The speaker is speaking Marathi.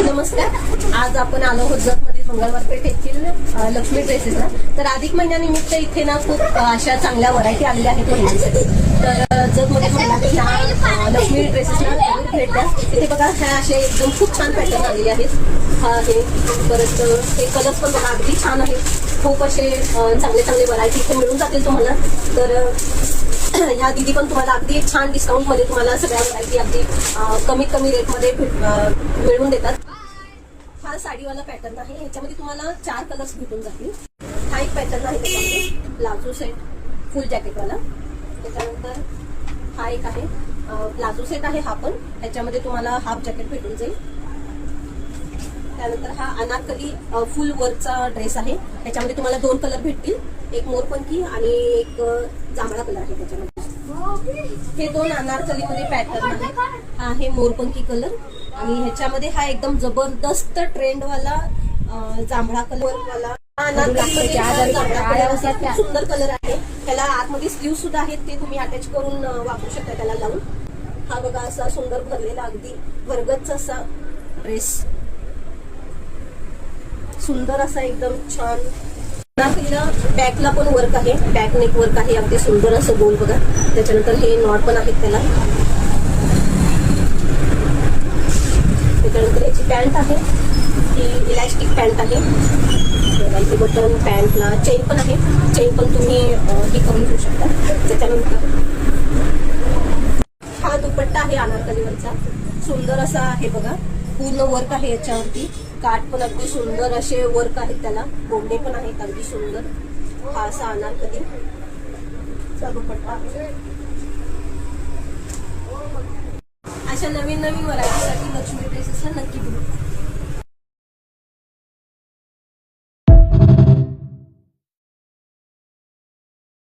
नमस्कार. आज आपण आलो आहोत जतमध्ये मंगळवार पेठ येथील लक्ष्मी ड्रेसेसला. तर अधिक महिन्यानिमित्त इथे ना खूप अशा चांगल्या व्हरायटी आलेल्या आहेत महिलांसाठी. तर जतमध्ये महिलांना लक्ष्मी ड्रेसेसला भेट द्या. इथे बघा ह्या असे एकदम खूप छान पॅटर्न आलेले आहेत. हा आहे परत हे कलर्स पण बघा अगदी छान आहेत. खूप असे चांगले चांगले व्हरायटी इथे मिळून जातील तुम्हाला. तर ह्या दीदी पण तुम्हाला अगदी छान डिस्काउंट मध्ये तुम्हाला सगळ्या व्हरायटी अगदी कमीत कमी रेट मध्ये मिळवून देतात. हा साडीवाला पॅटर्न आहे. ह्याच्यामध्ये तुम्हाला 4 कलर्स भेटून जातील. हा एक पॅटर्न आहे त्याच्यामध्ये प्लाझो सेट फुल जॅकेटवाला. त्याच्यानंतर हा एक आहे प्लाझो सेट आहे. हा पण ह्याच्यामध्ये तुम्हाला हाफ जॅकेट भेटून जाईल. त्यानंतर हा अनारकली फुल वर्कचा ड्रेस आहे. त्याच्यामध्ये तुम्हाला 2 कलर भेटतील. एक मोरपंखी आणि एक जांभळा कलर आहे त्याच्यामध्ये. हे 2 अनारकलीमध्ये पॅटर्न आहे. हा आहे मोरपंखी कलर आणि ह्याच्यामध्ये हा एकदम जबरदस्त ट्रेंडवाला जांभळा कलर वाला सुंदर कलर आहे. त्याला आतमध्ये स्लीव सुद्धा आहेत. ते तुम्ही अटॅच करून वापरू शकता त्याला लावून. हा बघा असा सुंदर भरलेला अगदी भरगतचा असा ड्रेस. सुंदर असा एकदम छान. बॅकला पण वर्क आहे. बॅक नेक वर्क आहे अगदी सुंदर असं गोल बघा. त्याच्यानंतर हे नॉट पण आहेत त्याला. त्याच्यानंतर याची पॅन्ट आहे. ही इलास्टिक पॅन्ट आहे. बटन पॅन्टला चेन पण आहे. चेन पण तुम्ही हे करून घेऊ शकता. त्याच्यानंतर हा दुपट्टा आहे अनारकलीवरचा. सुंदर असा आहे बघा. पूर्ण वर्क आहे याच्यावरती. काठ पण अगदी सुंदर असे वर्क आहेत त्याला. गोंडे पण आहेत अगदी सुंदर. हा असा अनारकली दुपट्टा. अशा नवीन नवीन व्हरायटीसाठी लक्ष्मी ड्रेसेसला नक्की भेट.